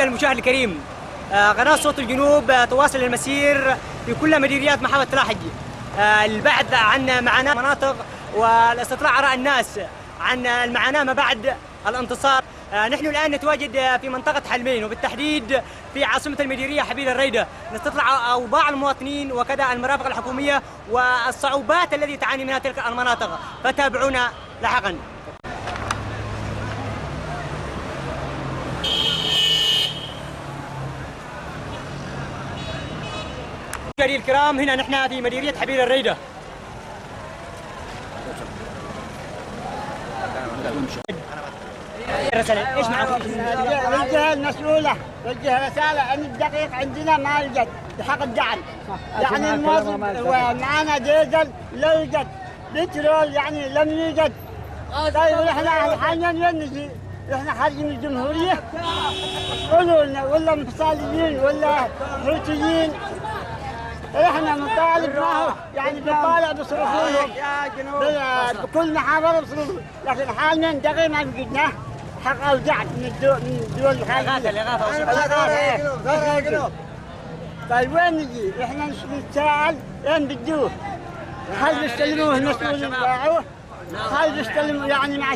نوجه للمشاهد الكريم قناة صوت الجنوب تواصل المسير في كل مديريات محافظة لاحج، البحث عن معاناة مناطق والاستطلاع آراء الناس عن المعاناة ما بعد الانتصار. نحن الآن نتواجد في منطقة حلمين، وبالتحديد في عاصمة المديرية حبيل الريدة، نستطلع أوضاع المواطنين وكذا المرافق الحكومية والصعوبات التي تعاني منها تلك المناطق، فتابعونا لاحقا. مشاهدينا الكرام، هنا نحن في مديرية حبيل الريدة. رسالة ايش معكم؟ الجهة المسؤولة وجه رسالة ان الدقيق عندنا ما يوجد بحق الدعم، يعني الموظف ومعنا ديزل لا يوجد، بترول يعني لم يوجد. طيب احنا حاليا وين نجي؟ احنا خارجين من الجمهورية، قولوا لنا ولا انفصاليين ولا حوثيين، احنا نطالب معه، يعني بنطالع بصرفهم بكل محافظة بصرفهم، لكن حاليا دقيق ما وجدناه حق أوزعت من الدول الخارجية. الإغاثة. طيب وين نجي؟ إحنا نتساءل وين بدوه؟ هل بيستلموه المسؤول يباعوه؟ هل بيستلموا يعني مع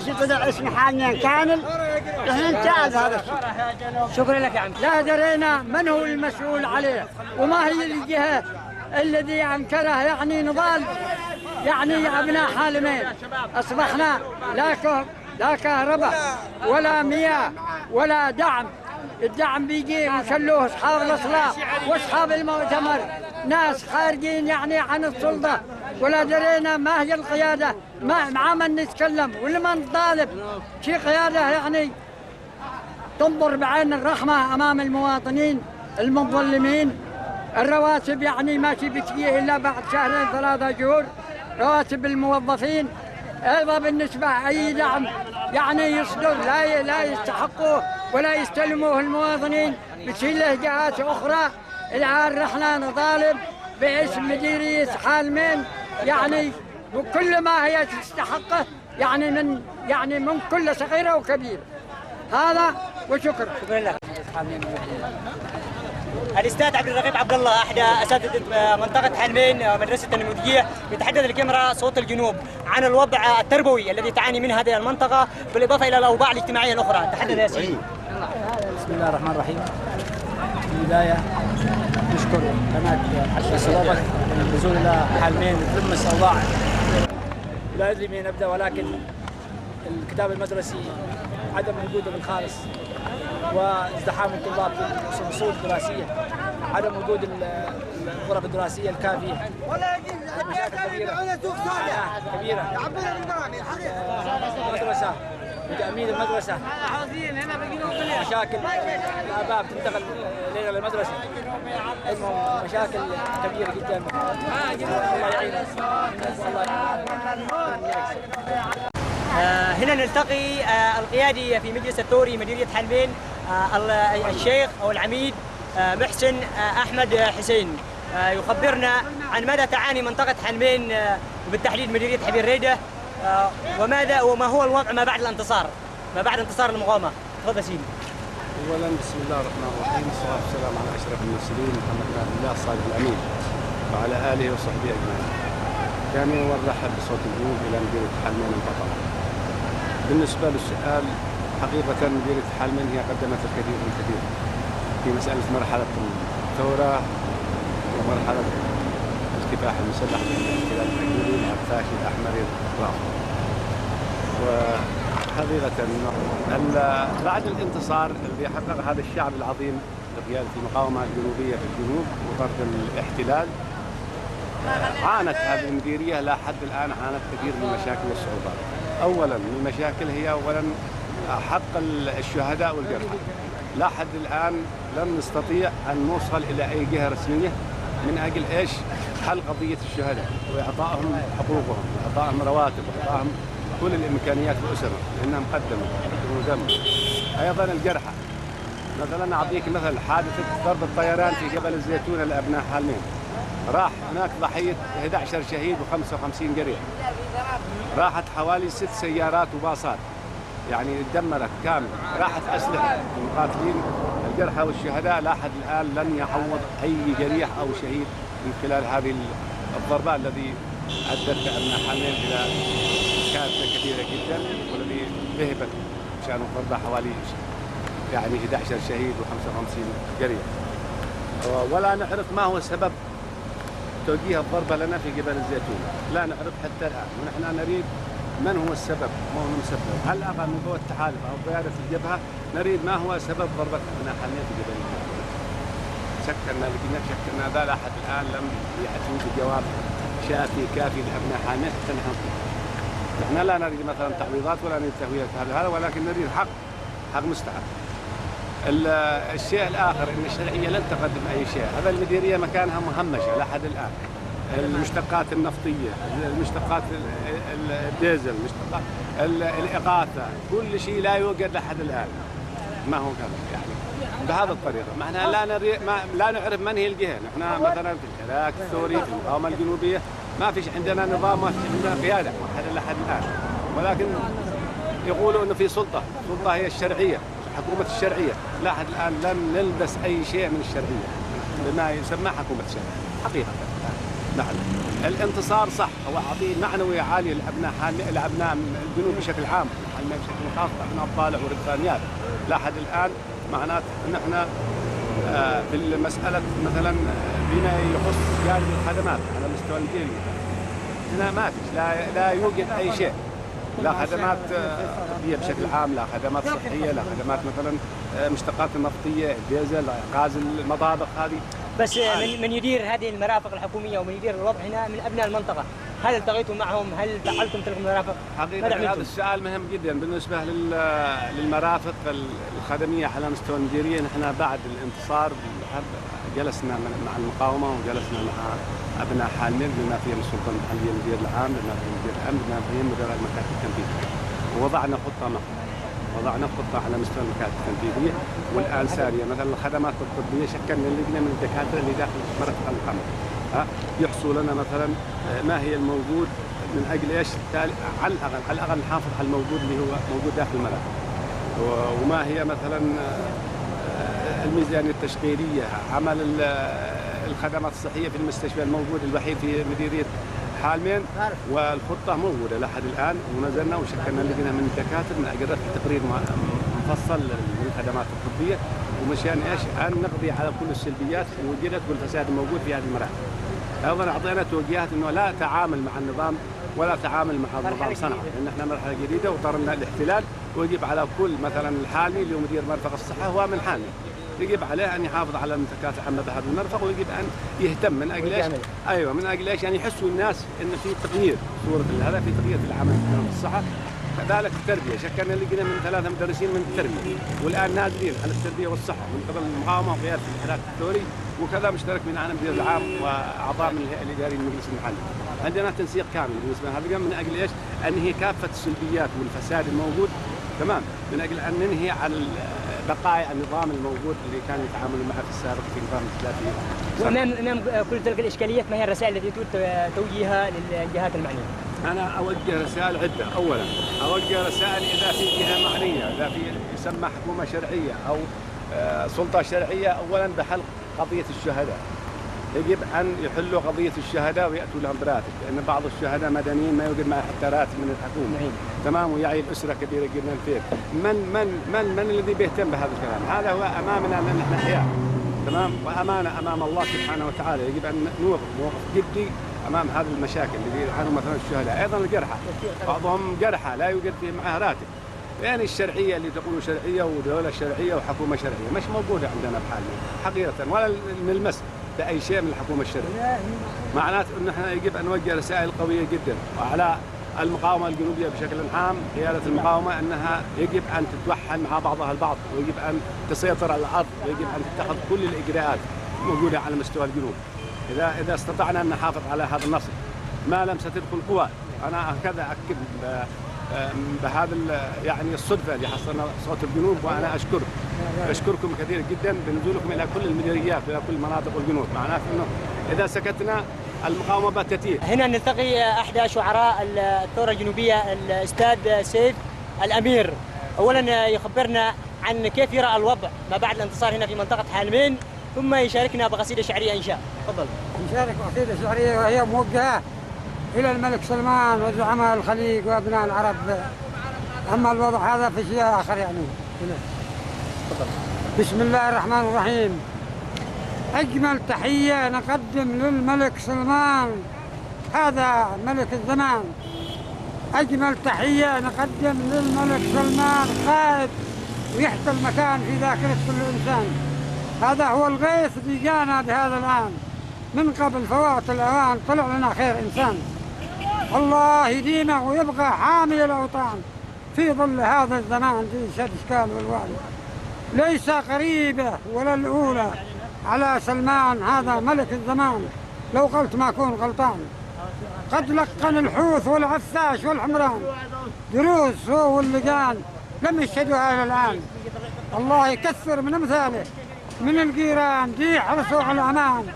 شيء طلع اسمه حاليا كامل؟ إحنا نتساءل هذا الشيء. شكرا لك يا عم. لا درينا من هو المسؤول عليه وما هي الجهة الذي أنكره، يعني نضال يعني أبناء حالمين أصبحنا لا كهرباء ولا مياه ولا دعم. الدعم بيجي وشلوه اصحاب الاصلاح واصحاب المؤتمر، ناس خارجين يعني عن السلطه، ولا درينا ما هي القياده، مع من نتكلم ولما نطالب شي قياده يعني تنظر بعين الرحمه امام المواطنين المظلمين. الرواتب يعني ما بتجي الا بعد شهرين 3 شهور، رواتب الموظفين. أيضا بالنسبة أي دعم يعني يصدر لا يستحقوه ولا يستلموه المواطنين، بتصير له جهات أخرى. الآن رحنا نطالب باسم مديرية حالمين يعني بكل ما هي تستحقه، يعني من كل صغيرة وكبيرة. هذا وشكرا. شكرا لك. الاستاذ عبد الرقيب عبد الله احد اساتذه منطقه حلمين مدرسه النموذجيه بيتحدث لكاميرا صوت الجنوب عن الوضع التربوي الذي تعاني منه هذه المنطقه، بالاضافه الى الاوضاع الاجتماعيه الاخرى. تحدث يا سيدي. بسم الله الرحمن الرحيم. في البدايه نشكر قناه حشد الصداقه النزول الى حلمين لتلمس اوضاع. لا ادري من نبدا، ولكن الكتاب المدرسي عدم وجوده بالخالص، وازدحام الطلاب في الفصول الدراسيه، عدم وجود الغرف الدراسيه الكافيه، كبيره المدرسه وتامين المدرسه، مشاكل الاباء بتنتقل ليله للمدرسه، مشاكل كبيره جدا. الله يعيننا. هنا نلتقي القيادي في مجلس الثوري مديرية حلمين الشيخ أو العميد محسن أحمد حسين، يخبرنا عن ماذا تعاني منطقة حلمين وبالتحديد مديرية حبيل الريدة، وما هو الوضع ما بعد الانتصار، ما بعد انتصار المقاومة. تفضل سيدي. أولا بسم الله الرحمن الرحيم، والصلاة والسلام على أشرف المرسلين محمد بن عبد الله الصادق الأمين وعلى آله وصحبه أجمعين. ثانيا نرحب بصوت الجنوب إلى مديرية حلمين البطلة. بالنسبة للسؤال، حقيقة مديرية حلمين هي قدمت الكثير والكثير في مسألة مرحلة الثورة ومرحلة الكفاح المسلح بين الاحتلال الحكومي مع الفاشي الأحمر الأطراف. وحقيقة بعد الانتصار اللي حقق هذا الشعب العظيم بقيادة المقاومة الجنوبية في الجنوب وطرد الاحتلال، عانت هذه المديرية لا حد الآن عانت كثير من المشاكل والصعوبات. أولا من المشاكل هي حق الشهداء والجرحى. لا حد الآن لم نستطيع أن نوصل إلى أي جهة رسمية من أجل إيش؟ حل قضية الشهداء وإعطائهم حقوقهم وإعطائهم رواتب وإعطائهم كل الإمكانيات لأسرهم لأنهم قدموا دم. أيضا الجرحى، مثلا أعطيك مثل حادثة ضرب الطيران في جبل الزيتون لأبناء حلمين، راح هناك ضحية 11 شهيد و55 جريح، راحت حوالي 6 سيارات وباصات يعني دمرت كامل، راحت أسلحة المقاتلين، الجرحى والشهداء لاحد الآن لن يعوض أي جريح أو شهيد من خلال هذه الضربات الذي أدت بأبناء حالين إلى كارثة كبيرة جدا، والذي ذهبت شأن الضربة حوالي يعني 11 شهيد و55 جريح. ولا نعرف ما هو سبب توجيه الضربة لنا في جبل الزيتون، لا نعرف حتى الآن، ونحن نريد من هو السبب، ما هو المسبب، هل أقل من قوة التحالف أو قيادة الجبهة؟ نريد ما هو سبب ضربة أبناء حالين في جبل الزيتون. شكلنا لكن شكلنا ذا لحد الآن لم يأتوا بجواب شافي كافي لأبناء حالين حتى نحن لا نريد مثلا تعويضات ولا نريد تهوية هذا، ولكن نريد حق مستحق. الشيء الآخر أن الشرعية لن تقدم أي شيء، هذا المديرية مكانها مهمشة لحد الآن. المشتقات النفطية، المشتقات الديزل، المشتقات الإغاثة، كل شيء لا يوجد لحد الآن. ما هو كذا يعني بهذا الطريقة، معنا لا نعرف من هي الجهة. نحن مثلا في العراق السوري في المقاومة الجنوبية ما فيش عندنا نظام، ما فيش عندنا قيادة لحد الآن، ولكن يقولوا أنه في سلطة هي الشرعية، حكومة الشرعية. لحد الآن لم نلبس أي شيء من الشرعية بما يسمى حكومة الشرعية حقيقة. نعم الانتصار صح هو عطيه معنوي عالي لأبناء الجنوب بشكل عام، بشكل خاص أبناء الطالع والريفانيات. لحد الآن معناته أن احنا في المسألة مثلا بما يخص جانب الخدمات على مستوى المديرية هنا ما فيش، لا يوجد أي شيء، لا خدمات طبية بشكل عام، لا خدمات صحية، لا خدمات مثلا مشتقات النفطية، الديزل، غاز المطابخ هذه. بس من يدير هذه المرافق الحكومية ومن يدير الوضع هنا من أبناء المنطقة، هل التقيتم معهم؟ هل فعلتم تلك المرافق؟ حقيقة هذا السؤال مهم جدا بالنسبة للمرافق الخدمية على مستوى المديرية. نحن بعد الانتصار جلسنا مع المقاومة وجلسنا مع أبناء حالين بما فيهم السلطة المحلية، المدير العام، بما فيهم مدير الأمن، بما فيهم مدراء المكاتب التنفيذية، ووضعنا خطة معهم. وضعنا خطة على مستوى المكاتب التنفيذية والآن سارية. مثلا الخدمات الطبية شكلنا لجنة من الدكاترة اللي داخل مرافق القمر يحصوا لنا مثلا ما هي الموجود من أجل إيش على الأقل نحافظ على الموجود اللي هو موجود داخل المرافق، وما هي مثلا الميزانية التشغيلية، عمل الخدمات الصحية في المستشفى الموجود الوحيد في مديرية حالمين، والخطة موجودة لحد الآن. ونزلنا وشكلنا لجنة من الدكاترة من أجل رفع تقرير مفصل للخدمات الطبية، ومشان إيش أن نقضي على كل السلبيات وجدت والفساد الموجود في هذه المراحل. أيضا أعطينا توجيهات أنه لا تعامل مع النظام ولا تعامل مع النظام صنعاء، لأن احنا مرحلة جديدة وطرنا الاحتلال، ويجب على كل مثلا الحالمي اللي هو مدير مرفق الصحة هو من حالمي، يجب عليه أن يحافظ على المنتجات العامة بهذا المرفق، ويجب أن يهتم من أجل إيش؟ أيوة من أجل إيش؟ يعني يحسوا الناس إن في تغيير صورة هذا، في تغيير في العمل في الصحة. كذلك التربية، شكلنا لجنة من 3 مدرسين من التربية، والآن نازلين على التربية والصحة من قبل المقاومة وقيادة الحراك الثوري، وكذا مشترك من عنا المدير العام وأعضاء من الهيئة الإدارية للمجلس المحلي. عندنا تنسيق كامل بالنسبة لهذا من أجل إيش؟ أن ننهي كافة السلبيات والفساد الموجود، تمام، من أجل أن ننهي على بقايا النظام الموجود اللي كان يتعامل معه في السابق في نظام الثلاثي. وأمام كل تلك الإشكاليات ما هي الرسائل التي توجيهها للجهات المعنية؟ أنا أوجه رسائل عدة. أولا أوجه رسائل إذا في جهة معنية، إذا في يسمى حكومة شرعية أو سلطة شرعية، أولا بحل قضية الشهداء، يجب أن يحلوا قضية الشهداء ويأتوا لهم براتب، لأن بعض الشهداء مدنيين ما يوجد معه حتى راتب من الحكومة، تمام، ويعي الأسرة كبيرة جدا فيه. من الذي بيهتم بهذا الكلام؟ هذا هو أمامنا أن نحن أحياء، تمام، وأمانة أمام الله سبحانه وتعالى، يجب أن نوقف موقف جدي أمام هذه المشاكل اللي يعانوا مثلا الشهداء. أيضا الجرحى، بعضهم جرحى لا يوجد في معه راتب، يعني الشرعية اللي تقولوا شرعية ودولة شرعية وحكومة شرعية مش موجودة عندنا بحالنا حقيقة، ولا نلمس بأي شيء من الحكومة الشرعية. معناته أن احنا يجب أن نوجه رسائل قوية جدا وعلى المقاومة الجنوبية بشكل عام، قيادة المقاومة أنها يجب أن تتوحد مع بعضها البعض، ويجب أن تسيطر على الأرض، ويجب أن تتخذ كل الإجراءات الموجودة على مستوى الجنوب. إذا استطعنا أن نحافظ على هذا النصر ما لم ستدخل قوى. أنا هكذا أكد بهذا يعني الصدفة اللي حصلنا صوت الجنوب، وأنا أشكركم كثير جدا بنزولكم إلى كل المديريات وإلى كل مناطق الجنوب. معناته أنه إذا سكتنا المقاومة بتتيه. هنا نلتقي أحد شعراء الثورة الجنوبية الأستاذ سيف الأمير. اولا يخبرنا عن كيف يرى الوضع ما بعد الانتصار هنا في منطقه حالمين، ثم يشاركنا بقصيده شعريه ان شاء. تفضل. نشارك قصيده شعريه وهي موجهه الى الملك سلمان وزعماء الخليج وابناء العرب. اما الوضع هذا في شيء اخر يعني. تفضل. بسم الله الرحمن الرحيم. اجمل تحيه نقدم للملك سلمان، هذا ملك الزمان. أجمل تحية نقدم للملك سلمان، قائد ويحتل مكان في ذاكرة كل إنسان. هذا هو الغيث اللي جانا بهذا الآن، من قبل فوات الأوان طلع لنا خير إنسان. الله يديمه ويبقى حامي الأوطان في ظل هذا الزمان ذي الأشكال والوان. ليس قريبة ولا الأولى على سلمان، هذا ملك الزمان، لو قلت ما أكون غلطان. قد لقن الحوث والعفاش والحمران دروس هو واللجان لم يشهدوها إلى الآن. الله يكثر من أمثاله من الجيران دي حرصوا على الأمان،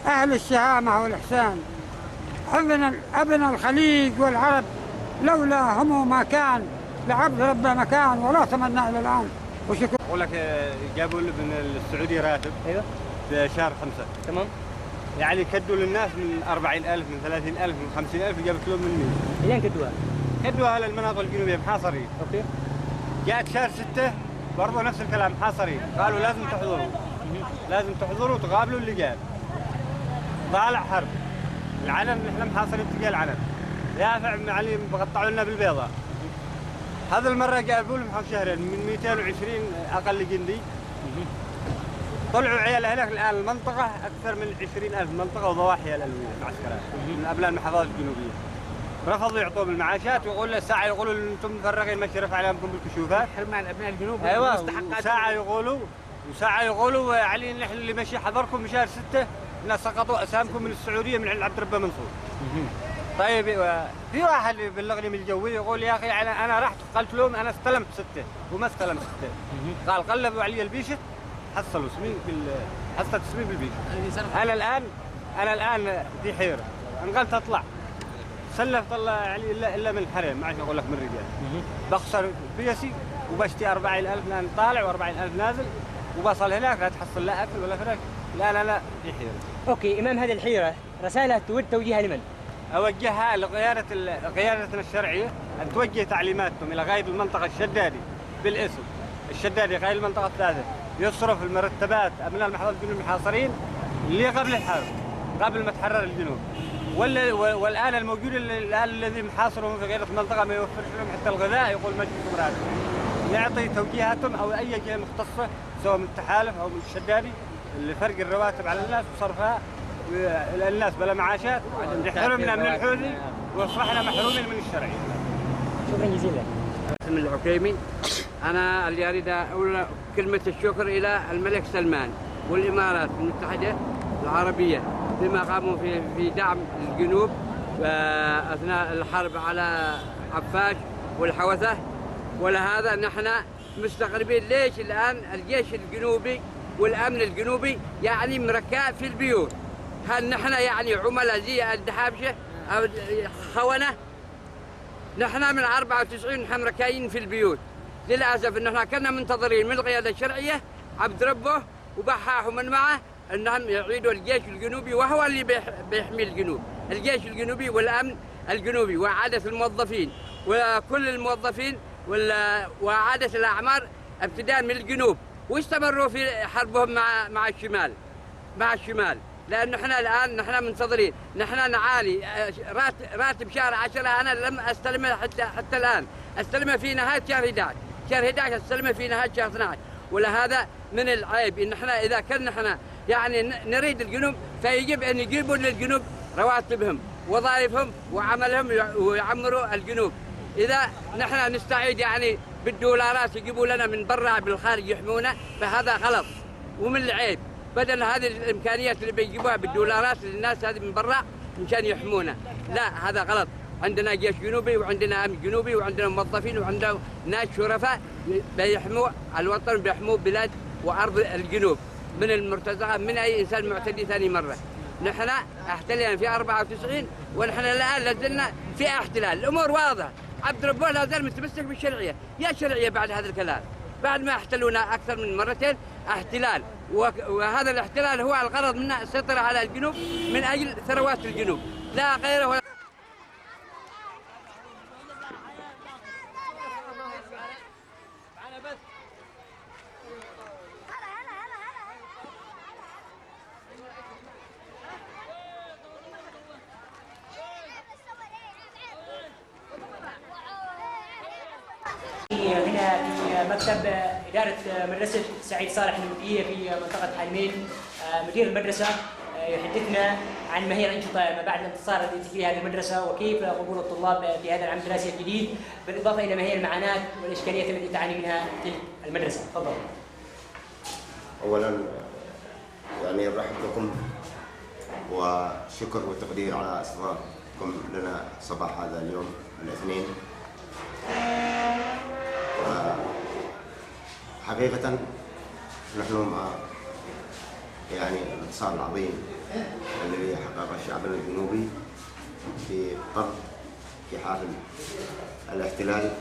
أهل الشهامة والإحسان. أبنى الخليج والعرب لولا هم ما كان لعبد رب مكان ولا تمنى إلى الآن. وشكرا. أقول لك جابوا من السعودية راتب. ايوه. في شهر 5. تمام. يعني كدوا للناس من 40,000 من 30,000 من 50,000 جابت لهم من 100. الين كدوها؟ كدوها للمناطق الجنوبية محاصرين. اوكي. جاءت شهر 6 برضه نفس الكلام محاصرين، قالوا لازم تحضروا. لازم تحضروا وتقابلوا اللي جاب. طالع حرب. العلم نحن محاصرين تلقى العلم. دافع معلم بقطعوا لنا بالبيضة. هذا المرة جابوا لهم حول شهرين من 220 أقل جندي. طلعوا عيال هناك الآن المنطقة أكثر من 20,000 منطقة وضواحي العسكرية من أبناء المحافظات الجنوبية. رفضوا يعطوهم المعاشات ويقول ساعة يقولوا أنتم مفرغين مشرف عليكم بالكشوفات. حرمان أبناء الجنوب. أيوة. وساعة يقولوا علي نحن اللي مشي حضركم بشهر 6 الناس سقطوا أسهامكم من السعودية من عند عبد ربه منصور. طيب في واحد يبلغني من الجوي يقول يا أخي أنا رحت قلت لهم أنا استلمت 6 وما استلمت 6. قال قلبوا علي البيشة حصلوا اسمي حصلت اسمي بالبيشة. أنا الآن في حيرة، أنا قلت أطلع سلف طلع يعني إلا من الحرم، ما عشان أقول لك من الرجال. بخسر بيسي وبشتي 40,000 الآن طالع و40,000 نازل، وبصل هناك لا تحصل لا أكل ولا فراك. لا في حيرة. اوكي، امام هذه الحيره رسائل تود توجيهها لمن؟ أوجهها قيادتنا الشرعية أن توجه تعليماتهم إلى قائد المنطقة الشدادي بالاسم. الشدادي قائد المنطقة الثالثة يصرف المرتبات أبناء المحافظات الجنوب المحاصرين اللي قبل الحرب قبل ما تحرر الجنوب. والآن الموجود الآن الذي محاصرهم في قيادة المنطقة ما يوفرش لهم حتى الغذاء، يقول ما جبتم راتب. نعطي توجيهاتهم أو أي جهة مختصة سواء من التحالف أو من الشدادي لفرق الرواتب على الناس وصرفها الناس بلا معاشات، يحرمنا من الحوثي واصبحنا محرومين من الشرعيه. شكرا جزيلا. اسم العكيمي. انا اللي اريد اقول كلمه الشكر الى الملك سلمان والامارات المتحده العربيه بما قاموا في دعم الجنوب اثناء الحرب على عفاش والحوثه. ولهذا نحن مستغربين ليش الان الجيش الجنوبي والامن الجنوبي يعني مركع في البيوت. هل نحن يعني عملاء زي الدحابشه او خونه؟ نحن من 94 نحن مركعين في البيوت. للاسف ان احنا كنا منتظرين من القياده الشرعيه عبد ربه وبحاح ومن معه انهم يعيدوا الجيش الجنوبي، وهو اللي بيحمي الجنوب، الجيش الجنوبي والامن الجنوبي، واعاده الموظفين وكل الموظفين واعاده الاعمار ابتداء من الجنوب، واستمروا في حربهم مع الشمال. لأنه احنا الآن نحن منتظرين، نحن نعاني راتب شهر 10 أنا لم أستلمه حتى الآن، أستلمه في نهاية شهر 11، شهر 11 أستلمه في نهاية شهر 12. ولهذا من العيب إن احنا إذا كنا احنا يعني نريد الجنوب فيجب أن يجيبوا للجنوب رواتبهم وظائفهم وعملهم ويعمروا الجنوب. إذا نحن نستعيد يعني بالدولارات يجيبوا لنا من برا بالخارج يحمونا، فهذا غلط ومن العيب. بدل هذه الامكانيات اللي بيجيبوها بالدولارات للناس هذه من برا مشان يحمونا، لا هذا غلط. عندنا جيش جنوبي وعندنا امن جنوبي وعندنا موظفين وعندنا ناس شرفاء بيحموا الوطن، بيحموا بلاد وارض الجنوب من المرتزقه من اي انسان معتدي ثاني مره. نحن احتلينا في 94 ونحن الان لازلنا في احتلال، الامور واضحه. عبد ربه لا زال متمسك بالشرعيه، يا شرعيه بعد هذا الكلام، بعد ما احتلونا اكثر من مرتين احتلال، وهذا الاحتلال هو الغرض منه السيطره على الجنوب من اجل ثروات الجنوب، لا غيره ولا هنا في مكتب إدارة مدرسة سعيد صالح النوبية في منطقة حلمين. مدير المدرسة يحدثنا عن ما هي الأنشطة ما بعد الانتصار الذي تجري هذه المدرسة وكيف قبول الطلاب في هذا العام الدراسي الجديد، بالإضافة إلى ما هي المعاناة والإشكاليات التي تعاني منها تلك المدرسة. تفضل. أولاً يعني نرحب بكم وشكر وتقدير على استضافتكم لنا صباح هذا اليوم الاثنين. حقيقة نحن مع يعني الانتصار العظيم الذي حققه شعبنا الجنوبي في طرد في حال الاحتلال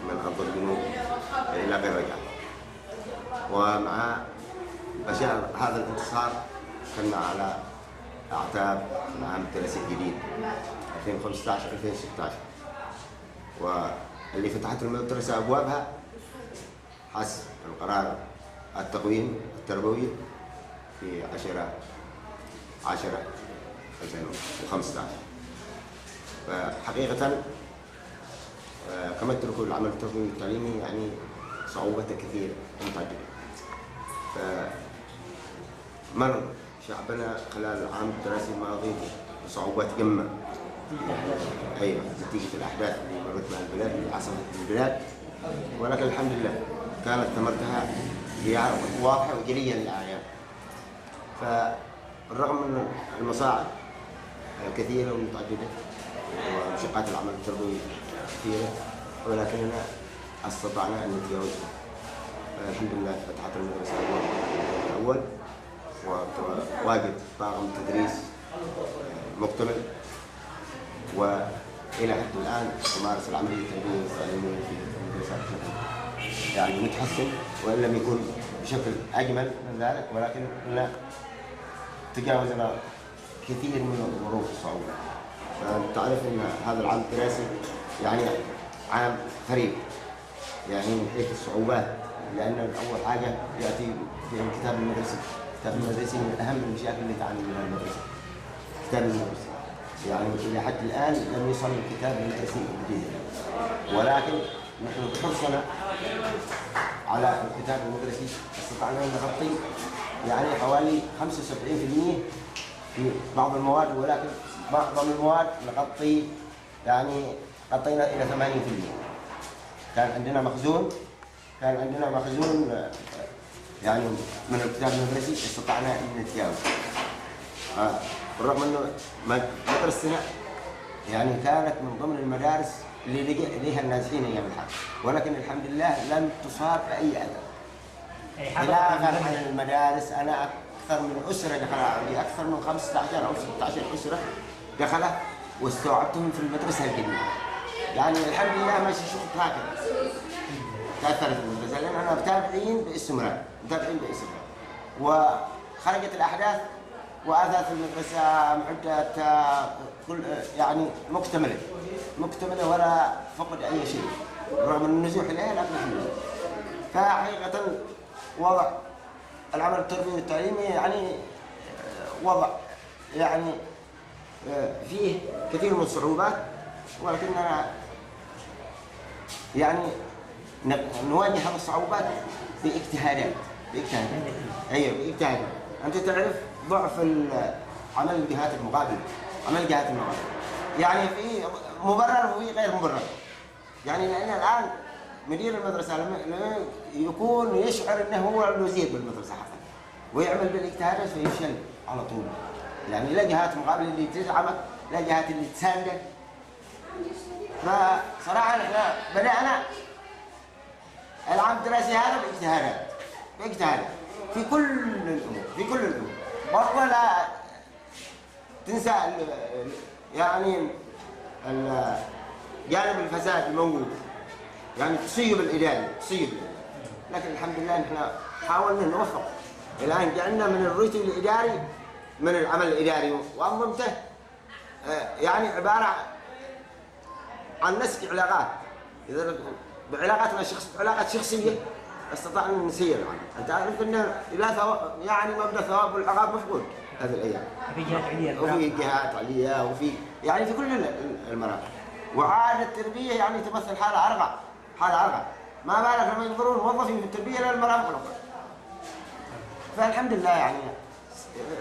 من أرض الجنوب إلى غير رجعة. ومع مشاعر هذا الانتصار كنا على أعتاب العام الدراسي الجديد 2015-2016، واللي فتحت المدرسة أبوابها حسب القرار التقويم التربوي في 10/10/2015. فحقيقة كما تدركوا العمل التربوي والتعليمي يعني صعوبته كثيرة ومتعددة. فمر شعبنا خلال العام الدراسي الماضي بصعوبات جمة، أيوة، نتيجة الأحداث اللي مرت مع البلاد اللي حصلت في البلاد، ولكن الحمد لله كانت ثمرتها واضحة وجلية للأعيان. فالرغم من المصاعب الكثيرة والمتعددة ومشقات العمل التربوي كثيرة، ولكننا استطعنا أن نتجاوزها. الحمد لله فتحت المدرسة الأول وواجد طاقم تدريس مكتمل، وإلى حد الآن تمارس العملية التربوية والتعليمية في المدرسة بشكل يعني متحسن، وإن لم يكن بشكل أجمل من ذلك، ولكننا تجاوزنا كثير من الظروف الصعوبة. تعرف أن هذا العام الدراسي يعني عام فريد يعني من حيث الصعوبات، لأن أول حاجة يأتي في الكتاب المدرسي. الكتاب المدرسي من أهم المشاكل اللي تعاني منها المدرسة. الكتاب المدرسي يعني إلى حد الآن لم يصل الكتاب المدرسي الجديد، ولكن نحن بحرصنا على الكتاب المدرسي استطعنا أن نغطي يعني حوالي 75% في بعض المواد، ولكن معظم المواد نغطي يعني غطينا إلى 80%. كان عندنا مخزون يعني من الكتاب المدرسي استطعنا أن نتجاوز. بالرغم أنه مدرستنا يعني كانت من ضمن المدارس اللي لجأ إليها النازحين أيام الحرب، ولكن الحمد لله لم تصاب بأي أذى. خلافاً عن المدارس، أنا أكثر من أسرة دخل عندي، أكثر من 15 أو 16 أسرة دخل واستوعبتهم في المدرسة الجديدة. يعني الحمد لله ما شفت هكذا تأثرت المدرسة، لأن أنا متابعين باستمرار. وخرجت الأحداث وأثرت المدرسة معدة كل يعني مكتملة ولا فقد أي شيء رغم النزوح إليها، لكن الحمد لله. فحقيقة وضع العمل التربوي والتعليمي يعني وضع يعني فيه كثير من الصعوبات، ولكننا يعني نواجه هذه الصعوبات باجتهادات. أيوة باجتهادات. أنت تعرف ضعف عمل الجهات المقابلة، يعني في مبرر وفي غير مبرر. يعني لأن الآن مدير المدرسة لما يكون يشعر أنه هو الوزير بالمدرسة حقا ويعمل بالاجتهادات فيفشل على طول. يعني لا جهات مقابلة اللي تدعمك، لا جهات اللي تساندك. فصراحة احنا بدأنا العام الدراسي هذا باجتهادات في كل الأمور. برضه لا تنسى يعني جانب الفساد الموجود، يعني تصيب الإداري تصيب، لكن الحمد لله نحن حاولنا نوفق. الآن جعلنا من الروتين الإداري، من العمل الإداري وأنظمته يعني عبارة عن نسج علاقات. إذا بعلاقاتنا علاقات شخصية استطعنا أن نسير العمل. أنت عارف أن يعني مبدأ الثواب والعقاب مفقود هذه الأيام. في جهات عليا وفي جهات عليا وفي يعني في كل المراحل. وعادة التربية يعني تمثل حالة عرقة، حالة عرقة. ما بالك لما ينظرون موظفين في التربية للمرافق الأخرى. فالحمد لله يعني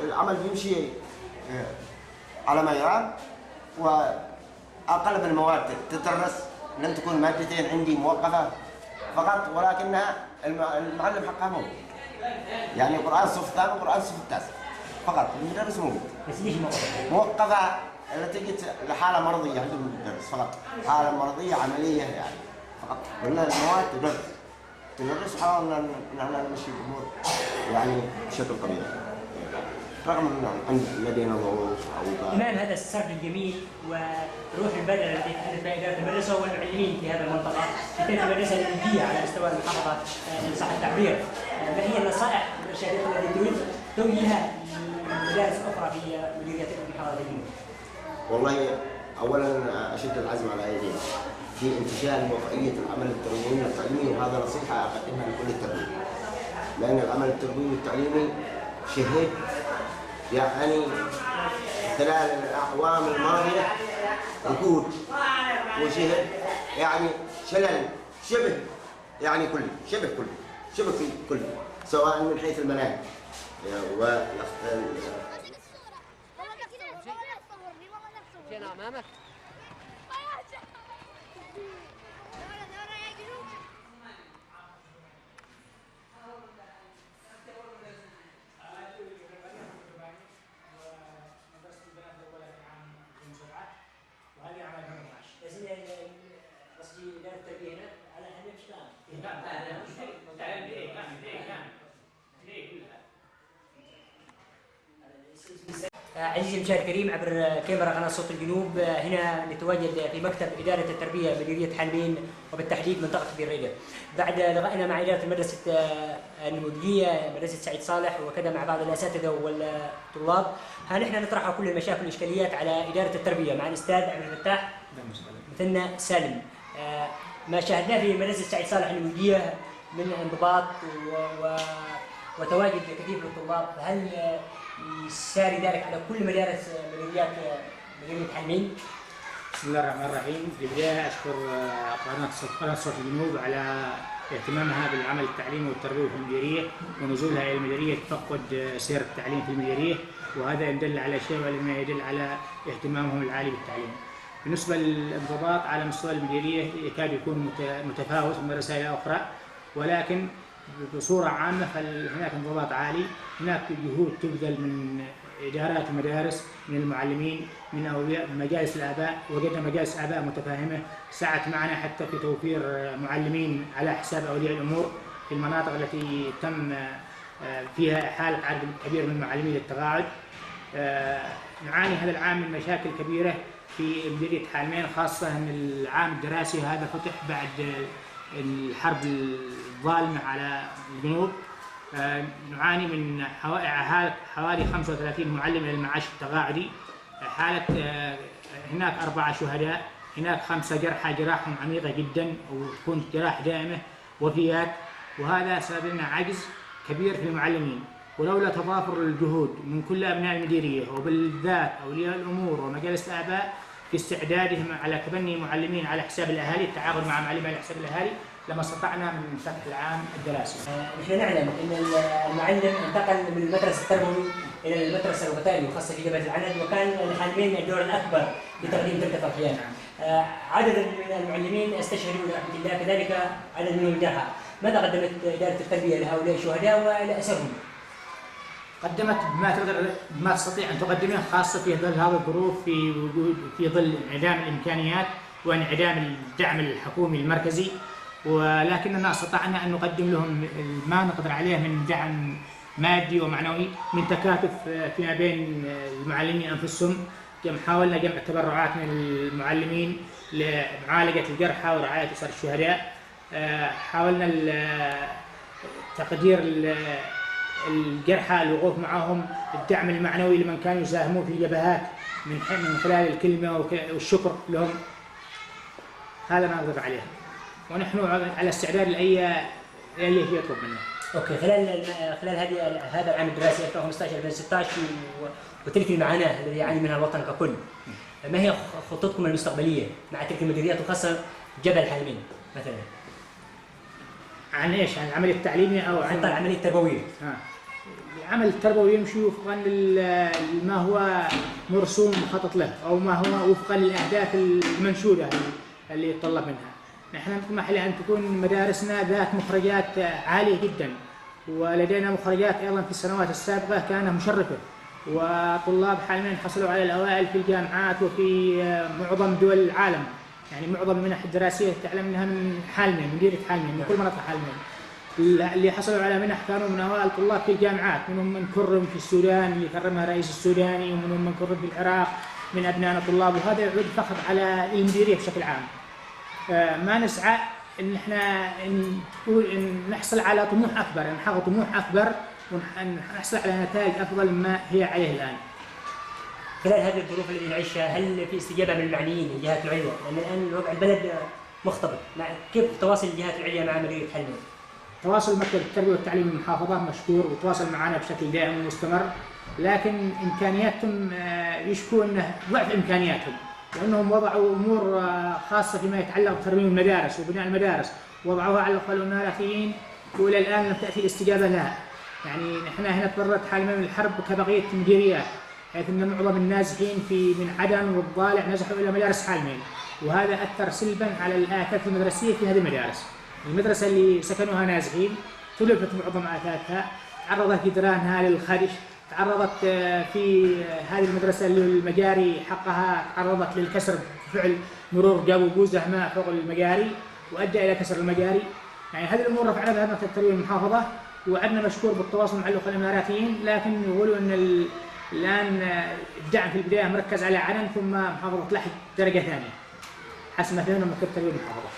العمل بيمشي على ما يرام، وأقل من المواد تدرس، لن تكون مادتين عندي موقفة فقط، ولكنها المعلم حقها موجود. يعني قرآن الصف الثامن وقرآن الصف التاسع فقط، المدرس موجود. بس ليش موقفة التي جت لحالة مرضية عند المدرس فقط، حالة مرضية عملية يعني فقط، ولا المواد تدرس. حاولنا نحن نمشي الأمور يعني بشكل طبيعي، رغم أن لدينا ضغوط أو إمام هذا السرد الجميل وروح البدء التي تحدث بها إدارة المدرسة والمعلمين في هذا المنطقة في تلك المدرسة الأمنية على مستوى المحافظة إن صح التعبير، ما هي النصائح والإرشادات التي تريد توجيهها للمدارس الأخرى في مديرية المحافظة الجنوب؟ والله أولاً أشد العزم على أيدينا في انتشال موقعية العمل التربوي والتعليمي، وهذا نصيحة أقدمها لكل التربية، لأن العمل التربوي والتعليمي شهد يعني خلال الأعوام الماضية ركود، وشهد يعني شلل شبه يعني شبه كل سواء من حيث المناهج أمامك. وهذه عمل 18 بس قصدي إدارة التربية هنا على أهمية عزيزي المشاهد الكريم عبر كاميرا قناة صوت الجنوب، هنا نتواجد في مكتب إدارة التربية مديرية حلمين وبالتحديد منطقة بيريدة. بعد لقائنا مع إدارة المدرسة النموذجية مدرسة سعيد صالح وكذا مع بعض الأساتذة والطلاب، نحن نطرح كل المشاكل والإشكاليات على إدارة التربية مع الأستاذ عبد الفتاح مثنى سالم. ما شاهدناه في مدرسة سعيد صالح النموذجية من انضباط وتواجد كثير من الطلاب، هل يساري ذلك على كل مدارس مديرية حلمين؟ بسم الله الرحمن الرحيم. في البداية أشكر قناة صوت الجنوب على اهتمامها بالعمل التعليمي والتربوي في المديرية ونزولها إلى المديرية تفقد سير التعليم في المديرية، وهذا يدل على شيء ولما يدل على اهتمامهم العالي بالتعليم. بالنسبة للانضباط على مستوى المديرية يكاد يكون متفاوت من مدرسة إلى أخرى، ولكن بصورة عامة هناك انضباط عالي، هناك جهود تبذل من إدارات المدارس، من المعلمين، من أولياء مجالس الآباء، وجدنا مجالس آباء متفاهمة سعت معنا حتى في توفير معلمين على حساب أولياء الأمور في المناطق التي تم فيها حالة عدد كبير من المعلمين للتقاعد. نعاني هذا العام من مشاكل كبيرة في مديرية حلمين، خاصة أن العام الدراسي هذا فتح بعد الحرب الظالمة على الجنوب. نعاني من حوالي 35 معلم للمعاش التقاعدي، حالة هناك 4 شهداء، هناك 5 جرحى جراحهم عميقة جدا وتكون جراح دائمة وفيات، وهذا سبب لنا عجز كبير في المعلمين. ولولا تضافر الجهود من كل أبناء المديرية وبالذات أولياء الأمور ومجالس الآباء في استعدادهم على تبني معلمين على حساب الأهالي، التعاقد مع معلمين على حساب الأهالي، لما استطعنا من فتح العام الدراسي. نحن نعلم ان المعلم انتقل من المدرسه التربوي الى المدرسه الوطنيه الخاصه في جبهه العند، وكان لحلمين الدور الاكبر لتقديم تلك التضحيات. عدد من المعلمين استشهدوا برحمه الله، كذلك عدد منهم جرحى. ماذا قدمت اداره التربيه لهؤلاء الشهداء والى اسرهم؟ قدمت ما تستطيع ان تقدمه، خاصه في ظل هذه الظروف، في ظل انعدام الامكانيات وانعدام الدعم الحكومي المركزي، ولكننا استطعنا ان نقدم لهم ما نقدر عليه من دعم مادي ومعنوي، من تكاتف فيما بين المعلمين انفسهم، حاولنا جمع تبرعات من المعلمين لمعالجة الجرحى ورعاية أسر الشهداء. حاولنا تقدير الجرحى، الوقوف معهم، الدعم المعنوي لمن كانوا يساهمون في الجبهات من خلال الكلمة والشكر لهم. هذا ما نقدر عليه، ونحن على استعداد لأي شيء يطلب منا. اوكي، خلال هذا العام الدراسي 2015-2016 وتلك المعاناة التي يعاني منها الوطن ككل، ما هي خطتكم المستقبلية مع تلك المديريات وخاصة جبل حلمين مثلا؟ عن ايش؟ عن العملية التعليمية او عن العملية التربوية؟ العمل التربوي يمشي وفقا ما هو مرسوم مخطط له، او ما هو وفقا للاهداف المنشودة اللي يتطلب منها. نحن نطمح لأن تكون مدارسنا ذات مخرجات عالية جدا، ولدينا مخرجات أيضا في السنوات السابقة كانت مشرفة، وطلاب حاليا حصلوا على الأوائل في الجامعات وفي معظم دول العالم. يعني معظم المنح الدراسية تعلم منها من حالمين، من مديرية حالمين، من كل مناطق حالمين. اللي حصلوا على منح كانوا من أوائل طلاب في الجامعات، منهم من كرم في السودان اللي كرمها الرئيس السوداني، ومنهم من كرم في العراق من أبنائنا طلاب، وهذا يعود فخر على المديرية بشكل عام. ما نسعى ان احنا إن نحصل على طموح اكبر، ان نحقق طموح اكبر ونحصل على نتائج افضل مما هي عليه الان. خلال هذه الظروف التي نعيشها، هل في استجابه من المعنيين الجهات العليا؟ لان الان وضع البلد مختلط، كيف تواصل الجهات العليا مع مديريه حلمين؟ تواصل مكتب التربيه والتعليم المحافظه مشكور وتواصل معنا بشكل دائم ومستمر، لكن امكانياتهم يشكو انه ضعف امكانياتهم، وانهم وضعوا امور خاصه فيما يتعلق بترميم المدارس وبناء المدارس، وضعوها على الاقل الاماراتيين، والى الان لم تاتي الاستجابه لها. يعني نحن هنا تضررت حاليا من الحرب كبقيه المديريات، حيث ان معظم النازحين من عدن والضالع نزحوا الى مدارس حالمين، وهذا اثر سلبا على الاثاث المدرسيه في هذه المدارس. المدرسه اللي سكنوها نازحين تلفت معظم اثاثها، تعرضت جدرانها للخدش، تعرضت في هذه المدرسة اللي المجاري حقها تعرضت للكسر بفعل مرور جابوا بوزة ماء فوق المجاري وأدى إلى كسر المجاري. يعني هذه الأمور رفعناها بهذا التربية المحافظة، وعدنا مشكور بالتواصل مع الأخوة الإماراتيين، لكن يقولوا أن الآن الدعم في البداية مركز على عدن ثم محافظة لحج درجة ثانية حسب ما فهمنا من مكتب التربية المحافظة.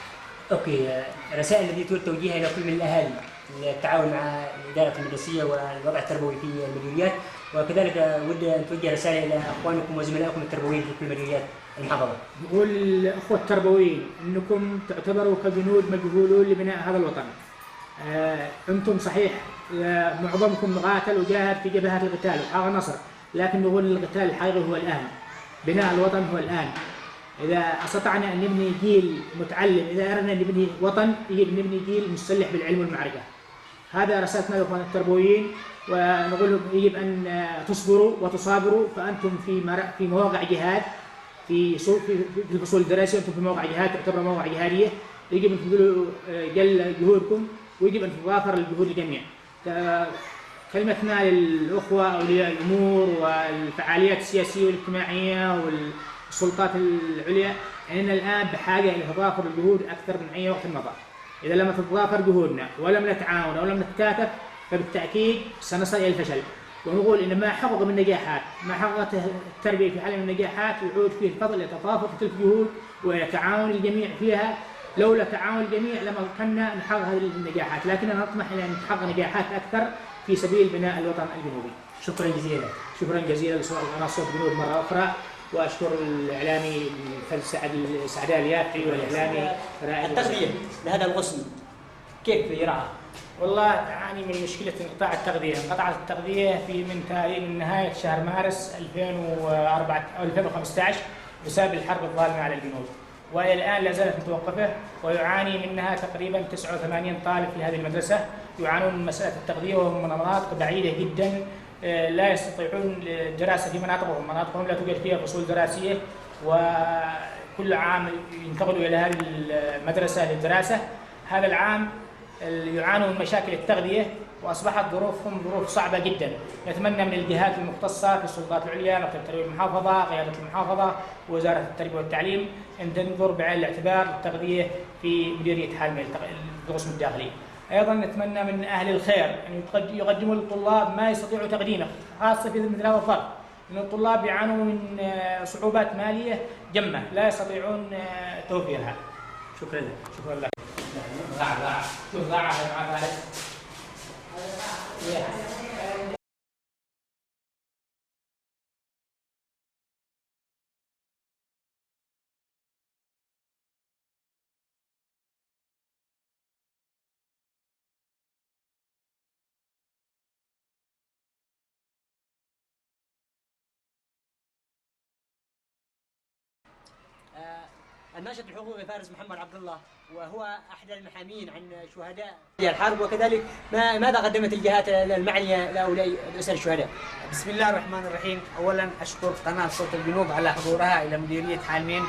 أوكي، رسائل التي تريد توجيهها إلى كل من الأهالي للتعاون مع الإدارة المدرسية والوضع التربوي في المديريات، وكذلك ود أن توجه رسائل إلى أخوانكم وزملائكم التربويين في كل مديريات المحافظة. نقول للأخوة التربويين أنكم تعتبروا كجنود مجهولون لبناء هذا الوطن. أنتم صحيح معظمكم قاتل وجاهد في جبهات القتال وحقق نصر، لكن نقول القتال الحقيقي هو الآن، بناء الوطن هو الآن. إذا استطعنا أن نبني جيل متعلم، إذا أردنا أن نبني وطن يجب نبني جيل مسلح بالعلم والمعرفة. هذا رسالتنا للإخوان التربويين، ونقول يجب أن تصبروا وتصابروا، فأنتم في مواقع جهاد، في الفصول الدراسية أنتم في مواقع جهاد تعتبر مواقع جهادية، يجب أن تبذلوا جل جهودكم، ويجب أن تتضافر الجهود الجميع. كلمتنا للأخوة أولياء الأمور والفعاليات السياسية والاجتماعية والسلطات العليا أننا الآن بحاجة إلى تضافر الجهود أكثر من أي وقت مضى. إذا لم تتضافر جهودنا ولم نتعاون ولم نتكاتف فبالتأكيد سنصل إلى الفشل. ونقول إن ما حقق من نجاحات، ما حققته التربية في حالة من النجاحات يعود فيه الفضل إلى تضافر تلك الجهود وإلى تعاون الجميع فيها. لولا تعاون الجميع لما كنا نحقق هذه النجاحات، لكننا نطمح إلى أن نحقق نجاحات أكثر في سبيل بناء الوطن الجنوبي. شكرا جزيلا. شكرا جزيلا لقناة صوت الجنوب مرة أخرى، وأشكر الإعلامي سعداء اليافعي والإعلامي رائد. التغذية لهذا الغصن كيف يرعى؟ والله تعاني من مشكلة انقطاع التغذية. انقطعت التغذية من نهاية شهر مارس 2015 بسبب الحرب الظالمة على الجنوب، وإلى الآن لا زالت متوقفة، ويعاني منها تقريبا 89 طالب في هذه المدرسة يعانون من مسألة التغذية، وهم من مناطق بعيدة جدا لا يستطيعون الدراسة في مناطقهم. مناطقهم لا توجد فيها فصول دراسية، وكل عام ينتقلوا إلى هذه المدرسة للدراسة. هذا العام يعانوا من مشاكل التغذية، وأصبحت ظروفهم ظروف صعبة جدا. نتمنى من الجهات المختصة في السلطات العليا، مكتب التربية المحافظة، قيادة المحافظة، ووزارة التربية والتعليم، أن تنظر بعين الاعتبار للتغذية في مديرية حالمين القسم الداخلي. أيضا نتمنى من أهل الخير أن يقدموا للطلاب ما يستطيعوا تقديمه، خاصة في مثل هذا الظرف. أن الطلاب يعانوا من صعوبات مالية جمة لا يستطيعون توفيرها. شكرا لك. شكرا لك. شوف ضاع مع ذلك. الناشط الحقوقي فارس محمد عبد الله، وهو احد المحامين عن شهداء الحرب، وكذلك ماذا قدمت الجهات المعنيه لهؤلاء اسر الشهداء؟ بسم الله الرحمن الرحيم. اولا اشكر قناه صوت الجنوب على حضورها الى مديريه حالمين،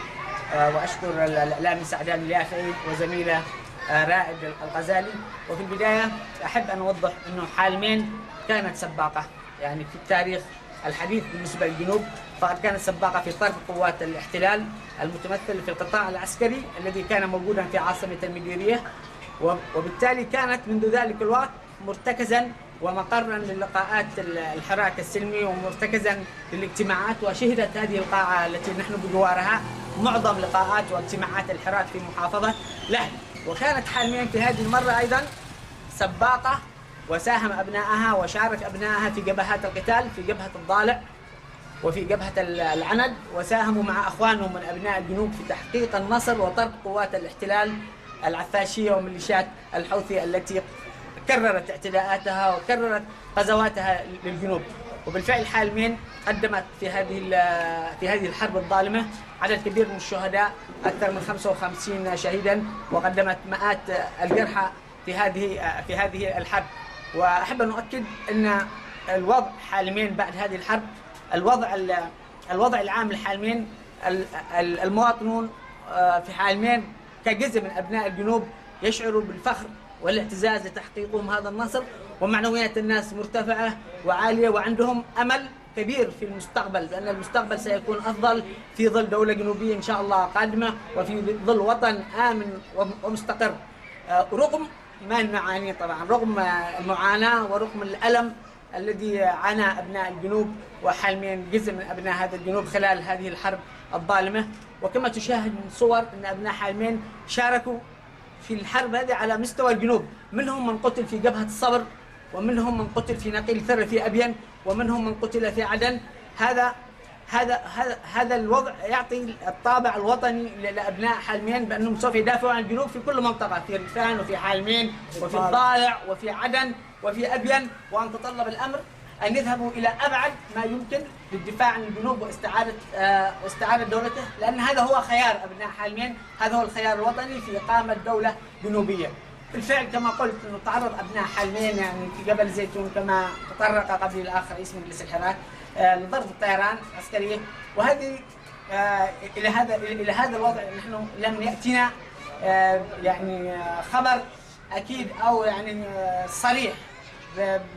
واشكر الاعلامي سعدان اليافعي وزميله رائد الغزالي. وفي البدايه احب ان اوضح انه حالمين كانت سباقه يعني في التاريخ الحديث بالنسبه للجنوب، فقد كانت سباقه في طرد قوات الاحتلال المتمثل في القطاع العسكري الذي كان موجودا في عاصمه المديريه، وبالتالي كانت منذ ذلك الوقت مرتكزا ومقرا للقاءات الحراك السلمي ومرتكزا للاجتماعات. وشهدت هذه القاعه التي نحن بجوارها معظم لقاءات واجتماعات الحراك في محافظه لهب. وكانت حالمين في هذه المره ايضا سباقه، وساهم ابنائها وشارك ابنائها في جبهات القتال، في جبهه الضالع وفي جبهة العند، وساهموا مع أخوانهم من أبناء الجنوب في تحقيق النصر وطرد قوات الاحتلال العفاشية وميليشيات الحوثي التي كررت اعتداءاتها وكررت غزواتها للجنوب. وبالفعل حالمين قدمت في هذه الحرب الظالمة عدد كبير من الشهداء، أكثر من 55 شهيدا، وقدمت مئات الجرحى في هذه الحرب. وأحب أن أؤكد أن الوضع حالمين بعد هذه الحرب، الوضع العام لحالمين، المواطنون في حالمين كجزء من أبناء الجنوب يشعروا بالفخر والاعتزاز لتحقيقهم هذا النصر، ومعنويات الناس مرتفعة وعالية، وعندهم أمل كبير في المستقبل، بأن المستقبل سيكون أفضل في ظل دولة جنوبية إن شاء الله قادمة، وفي ظل وطن آمن ومستقر، رغم ما نعانيه طبعا، رغم المعاناة ورغم الألم الذي عانى أبناء الجنوب. وحالمين جزء من أبناء هذا الجنوب خلال هذه الحرب الظالمة. وكما تشاهد من صور أن أبناء حالمين شاركوا في الحرب هذه على مستوى الجنوب، منهم من قتل في جبهة الصبر، ومنهم من قتل في نقيل ثر في أبين، ومنهم من قتل في عدن. هذا الوضع يعطي الطابع الوطني لأبناء حالمين بأنهم سوف يدافعوا عن الجنوب في كل منطقة، في رفان وفي حالمين وفي الضالع وفي عدن وفي أبين، وأن تطلب الأمر أن يذهبوا إلى أبعد ما يمكن للدفاع عن الجنوب واستعادة دولته، لأن هذا هو خيار أبناء حالمين، هذا هو الخيار الوطني في إقامة دولة جنوبية. بالفعل كما قلت أنه تعرض أبناء حالمين يعني في جبل زيتون كما تطرق قبل الآخر رئيس مجلس الحراك لضرب الطيران العسكرية. وهذه إلى هذا الوضع نحن لم يأتينا يعني خبر أكيد أو يعني صريح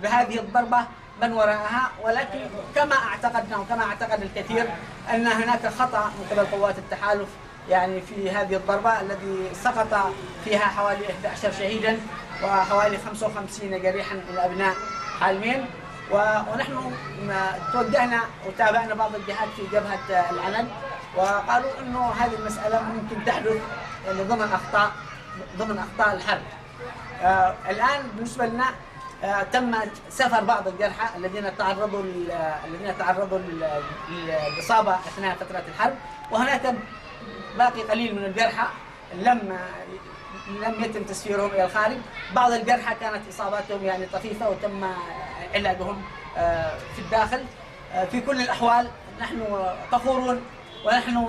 بهذه الضربة من وراءها، ولكن كما اعتقدنا وكما اعتقد الكثير أن هناك خطأ من قبل قوات التحالف يعني في هذه الضربة الذي سقط فيها حوالي 11 شهيدا وحوالي 55 جريحا من أبناء حالمين. ونحن توجهنا وتابعنا بعض الجهات في جبهة العند، وقالوا أنه هذه المسألة ممكن تحدث ضمن أخطاء الحرب. الآن بالنسبة لنا تم سفر بعض الجرحى الذين تعرضوا للإصابة أثناء فترة الحرب، وهناك باقي قليل من الجرحى لم يتم تسفيرهم إلى الخارج. بعض الجرحى كانت إصاباتهم يعني طفيفة وتم علاجهم في الداخل. في كل الأحوال نحن فخورون ونحن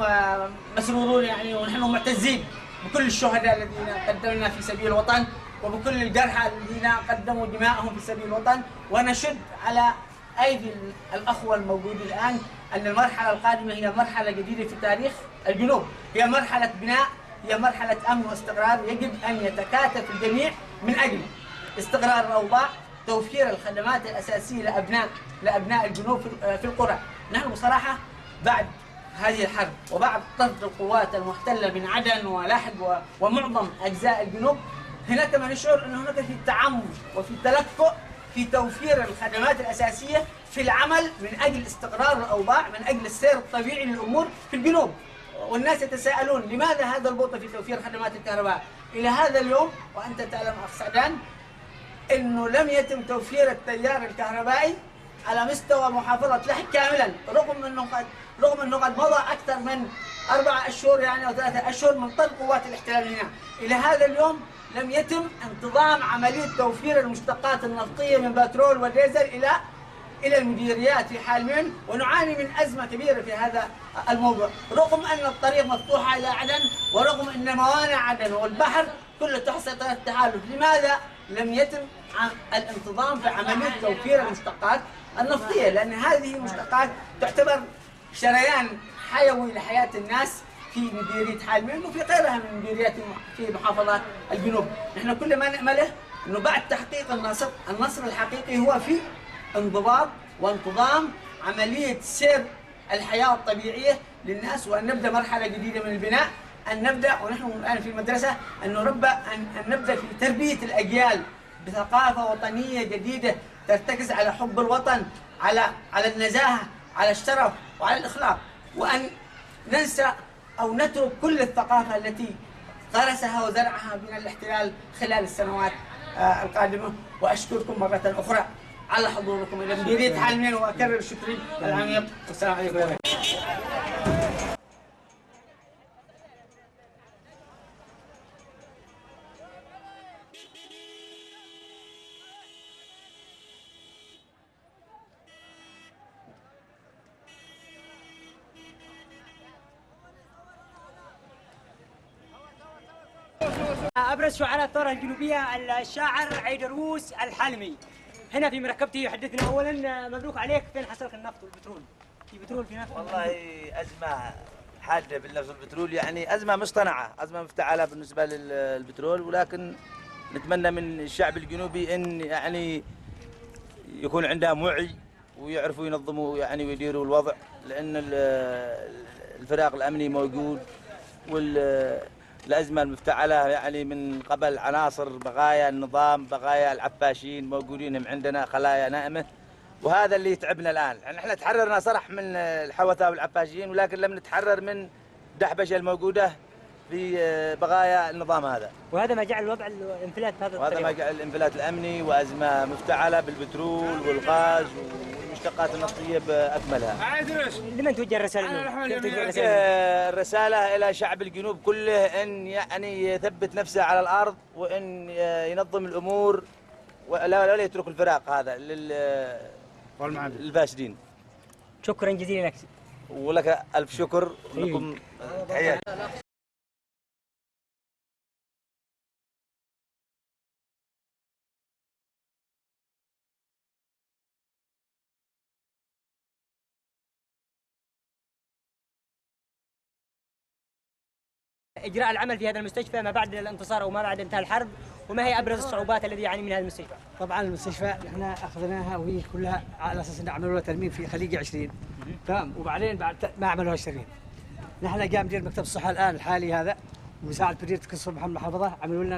مسرورون يعني، ونحن معتزين بكل الشهداء الذين قدمنا في سبيل الوطن، وبكل الجرحى الذين قدموا دماءهم في سبيل الوطن. ونشد على أيدي الأخوة الموجودين الآن أن المرحلة القادمة هي مرحلة جديدة في تاريخ الجنوب، هي مرحلة بناء، هي مرحلة أمن واستقرار. يجب أن يتكاتف الجميع من أجل استقرار الأوضاع، توفير الخدمات الأساسية لأبناء الجنوب في القرى. نحن بصراحة بعد هذه الحرب وبعد طرد القوات المحتلة من عدن ولحج ومعظم أجزاء الجنوب، هناك ما نشعر أن هناك في تعمد وفي تلكؤ في توفير الخدمات الأساسية في العمل من أجل استقرار الأوضاع، من أجل السير الطبيعي للأمور في الجنوب. والناس يتساءلون لماذا هذا البطء في توفير خدمات الكهرباء إلى هذا اليوم؟ وأنت تعلم أخ سعدان أنه لم يتم توفير التيار الكهربائي على مستوى محافظة لحج كاملا، رغم أنه قد مضى أكثر من 4 أشهر يعني أو 3 أشهر من طلق قوات الاحتلال هنا. إلى هذا اليوم لم يتم انتظام عملية توفير المشتقات النفطية من بترول وديزل إلى المديريات في حالمين، ونعاني من أزمة كبيرة في هذا الموضوع، رغم أن الطريق مفتوحة إلى عدن، ورغم أن موانئ عدن والبحر كلها تحصل التحالف. لماذا لم يتم الانتظام في عملية توفير المشتقات النفطية؟ لأن هذه المشتقات تعتبر شريان حيوي لحياة الناس في مديرية حالمين وفي غيرها من المديريات في محافظات الجنوب. نحن كل ما نأمله أنه بعد تحقيق النصر الحقيقي هو في انضباط وانتظام عملية سير الحياة الطبيعية للناس، وأن نبدأ مرحلة جديدة من البناء، أن نبدأ ونحن الآن في المدرسة أن نبدأ في تربية الأجيال بثقافة وطنية جديدة ترتكز على حب الوطن، على النزاهة، على الشرف وعلى الإخلاق، وأن ننسى أو نترك كل الثقافة التي غرسها وزرعها بنا الاحتلال خلال السنوات القادمة. وأشكركم مرة أخرى على حضوركم إلى مديرية حالمين، وأكرر شكري العميق. والسلام عليكم. أبرز شعراء الثورة الجنوبية الشاعر عيدروس الحلمي هنا في مركبته. يحدثنا أولا مبروك عليك، فين حصلك النفط والبترول؟ في بترول في نفط؟ والله أزمة حادة بالنفط والبترول، يعني أزمة مصطنعة، أزمة مفتعلة بالنسبة للبترول، ولكن نتمنى من الشعب الجنوبي أن يعني يكون عندهم وعي ويعرفوا ينظموا يعني ويديروا الوضع، لأن الفراغ الأمني موجود، والأزمة المفتعلة يعني من قبل عناصر بقايا النظام، بقايا العفاشين موجودين عندنا، خلايا نائمة، وهذا اللي يتعبنا الآن. يعني احنا تحررنا صرح من الحوثة والعفاشيين، ولكن لم نتحرر من دحبشة الموجودة في بقايا النظام هذا. وهذا ما جعل الوضع الانفلات بهذا الطريقة. وهذا ما جعل الانفلات الأمني وأزمة مفتعلة بالبترول والغاز والمشتقات النفطية بأكملها. لمن توجه الرسالة؟ الرسالة إلى شعب الجنوب كله أن يعني يثبت نفسه على الأرض، وأن ينظم الأمور ولا يترك الفراق هذا للفاسدين. شكرا جزيلا لك. ولك ألف شكر، لكم تحياتي. إجراء العمل في هذا المستشفى ما بعد الانتصار أو ما بعد انتهاء الحرب، وما هي أبرز الصعوبات التي يعاني منها المستشفى؟ طبعا المستشفى احنا أخذناها وهي كلها على أساس أن عملوا لها ترميم في خليج 20 تمام، وبعدين بعد ما عملوها ترميم. نحن قام مدير مكتب الصحة الآن الحالي هذا ومساعد مدير قصر محمد محافظة عملوا لنا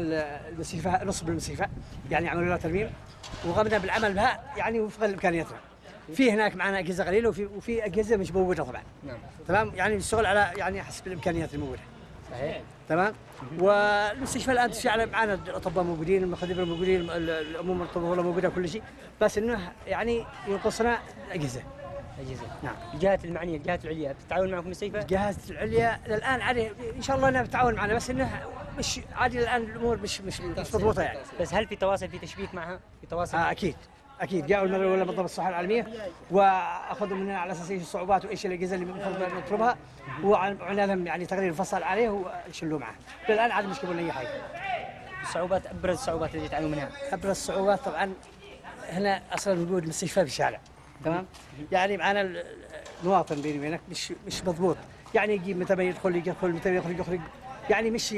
المستشفى نصب المستشفى، يعني عملوا لها ترميم وقمنا بالعمل بها يعني وفقا لإمكانياتنا. في هناك معنا أجهزة قليلة وفي أجهزة مش موجودة طبعا. نعم. تمام، يعني الشغل على يعني حسب الإمكانيات الموجودة. صحيح. تمام. والمستشفى الان تشتغل معنا، الاطباء موجودين، المخدرين موجودين، الامور الطبيه موجوده، كل شيء، بس انه يعني ينقصنا اجهزه. نعم. الجهات المعنيه، الجهات العليا بتتعاون معكم المستشفى؟ الجهات العليا الان عادي ان شاء الله انها بتتعاون معنا، بس انه مش عادي الان الامور مش مضبوطه يعني. بس هل في تواصل، في تشبيك معها؟ في تواصل؟ اكيد جاءوا المره ولا منظمه الصحه العالميه واخذوا مننا على اساس ايش الصعوبات وايش الاجهزه اللي المفروض نطلبها، وعنا لهم يعني تقرير مفصل عليه ويشلوا معه. الان عاد مش يقولون اي حاجه. الصعوبات، ابرز الصعوبات اللي تعانوا منها؟ ابرز الصعوبات طبعا هنا اصلا وجود المستشفى في الشارع، تمام؟ يعني معنا المواطن بيني وبينك مش مضبوط، يعني يجي متى ما يدخل متى ما يخرج، يعني مش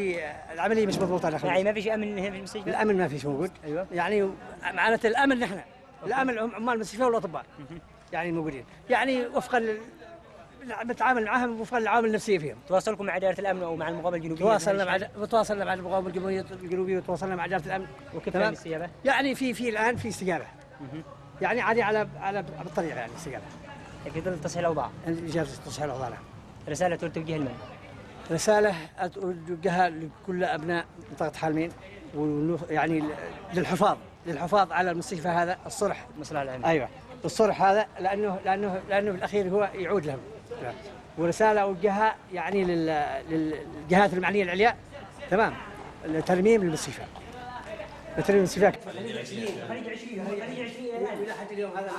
العمليه مش مضبوطه. يعني ما فيش امن هنا في المستشفى؟ الامن ما فيش موجود. ايوه، يعني معناته الامن نحن الامن عمال المستشفى والاطباء يعني موجودين، يعني وفقا نتعامل معهم وفقا للعوامل النفسيه فيهم. تواصلكم مع اداره الامن او مع المقاومه الجنوبيه؟ تواصلنا مع المقاومه الجنوبيه وتواصلنا مع اداره الامن. وكيف كان الاستجابه؟ يعني في الان في استجابه. يعني عادي على بالطريقه يعني السياره في ظل تصحيح الاوضاع. جالس تصحيح الاوضاع. رساله تريد توجهها لمن؟ رساله اتوجهها لكل ابناء منطقه حالمين، يعني للحفاظ على المستشفى هذا، الصلح المصلحه العامه. ايوه الصلح هذا لانه بالاخير هو يعود لهم. ورساله اوجهها يعني للجهات المعنيه العليا، تمام، لترميم المستشفى. ترميم المستشفى. خليج 20 الى حد اليوم هذا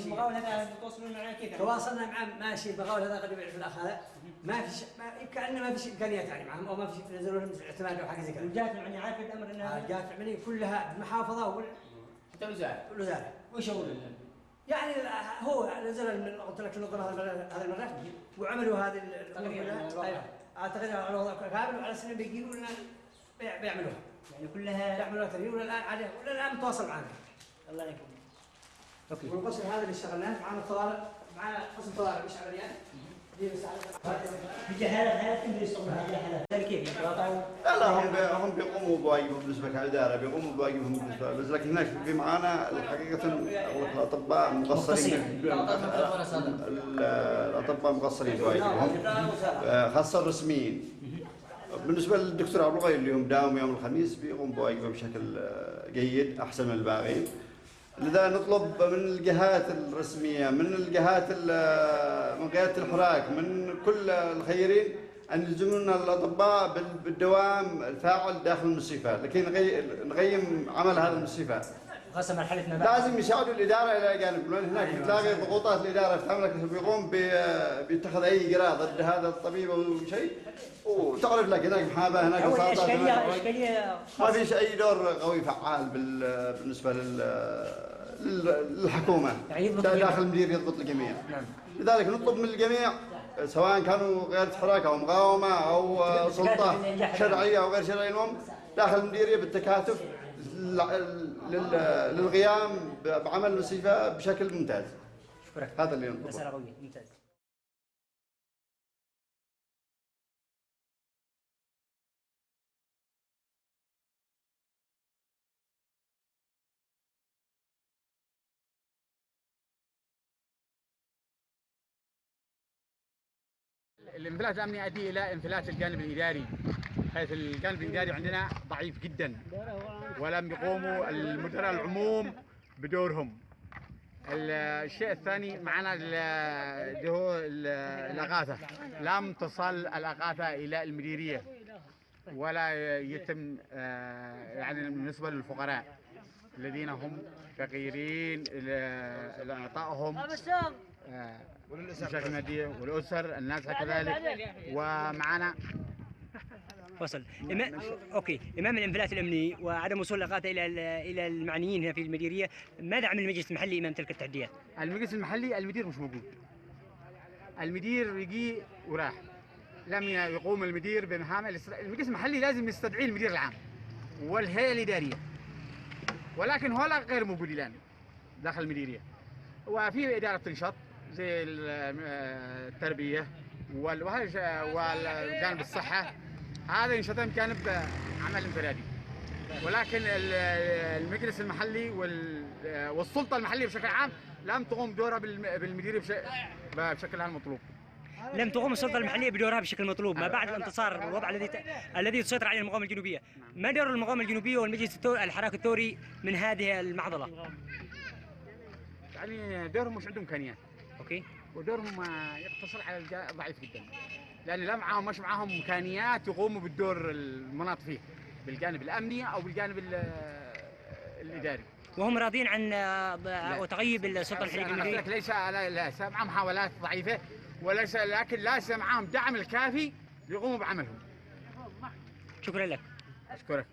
المقاول هذا تواصلون معنا كيف؟ تواصلنا معه ماشي. المقاول هذا قد يعرف الاخ هذا ما في كأنه ما فيش امكانيات يعني معهم، او ما فيش نزلوا لهم اعتماد او حاجه زي كذا. الجهات المعنيه عارفه الامر انها الجهات المعنيه كلها المحافظه والوزاره وش يقولون؟ يعني هو نزل قلت لك النظام هذا المره وعملوا هذه الامور. ايوه اعتقد على الوضع كامل وعلى سنه بيجيبوا لنا بيعملوها يعني كلها يعملوها ترميم. ولا الان متواصل معنا. الله يكرمك. اوكي. والقسم هذا اللي اشتغلناه معنا الطوارئ، معنا قسم طوارئ مش عمليات. بجهاله تدري يصلحها جهاله كيف يقاطعوا؟ لا هم بيقوموا بواجبهم بالنسبه للاداره، بيقوموا بواجبهم بالنسبه، بس لكن هناك في معانا حقيقه الاطباء مقصرين. الاطباء مقصرين بواجبهم خاصه الرسميين. بالنسبه للدكتور عبد الغير اللي هم داوم يوم الخميس بيقوم بواجبه بشكل جيد احسن من الباقيين. لذا نطلب من الجهات الرسميه، من الجهات من قياده الحراك، من كل الخيرين ان يلزمونا الاطباء بالدوام الفاعل داخل المستشفى لكي نقيم عمل هذا المستشفى. خاصه مرحله ما لازم يساعدوا الاداره الى جانب، لان هناك تلاقي ضغوطات الاداره تحملك بيقوم بيتخذ اي اجراء ضد هذا الطبيب او شيء وتعرف لك هناك محاباه، هناك اشكاليه ما فيش اي دور قوي فعال بالنسبه للحكومه داخل المدير يضبط الجميع. نعم. لذلك نطلب من الجميع سواء كانوا قياده حراك او مقاومه او سلطه شرعيه او غير شرعيه، المهم داخل المديريه بالتكاتف للقيام بعمل المستشفى بشكل ممتاز. شكرا. هذا اللي نطلبه. مسألة قوية ممتاز. الانفلات الامني يؤدي الى انفلات الجانب الاداري، حيث الجانب الاداري عندنا ضعيف جدا ولم يقوموا المدراء العموم بدورهم. الشيء الثاني معنا اللي هو الاغاثه، لم تصل الاغاثه الى المديريه ولا يتم يعني بالنسبه للفقراء الذين هم فقيرين لاعطائهم بشكل مادي والاسر الناس كذلك. ومعنا وصل اوكي امام الانفلات الامني وعدم وصول الاغاثه الى المعنيين هنا في المديريه، ماذا عمل المجلس المحلي امام تلك التحديات؟ المجلس المحلي المدير مش موجود، المدير يجي وراح، لم يقوم المدير بمهام المجلس المحلي. لازم يستدعي المدير العام والهيئه الاداريه، ولكن هؤلاء غير موجودين الان داخل المديريه. وفي اداره تنشط زي التربيه والجانب الصحه، هذا ينشطهم جانب عمل انفرادي، ولكن المجلس المحلي والسلطه المحليه بشكل عام لم تقوم بدورها بالمديريه بشكل المطلوب. لم تقوم السلطه المحليه بدورها بشكل مطلوب ما بعد الانتصار والوضع الذي تسيطر عليه المقاومه الجنوبيه. ما دور المقاومه الجنوبيه والمجلس الحراك الثوري من هذه المعضله؟ يعني دورهم مش عندهم امكانيات. اوكي. ودورهم يقتصر على ضعيف جدا، لان لا مش معاهم امكانيات يقوموا بالدور المناط فيه بالجانب الامني او بالجانب الاداري. وهم راضين عن وتغيب السلطه الحريقيه؟ ليس معهم محاولات ضعيفه وليس، لكن ليس معهم دعم الكافي ليقوموا بعملهم. شكرا لك. اشكرك.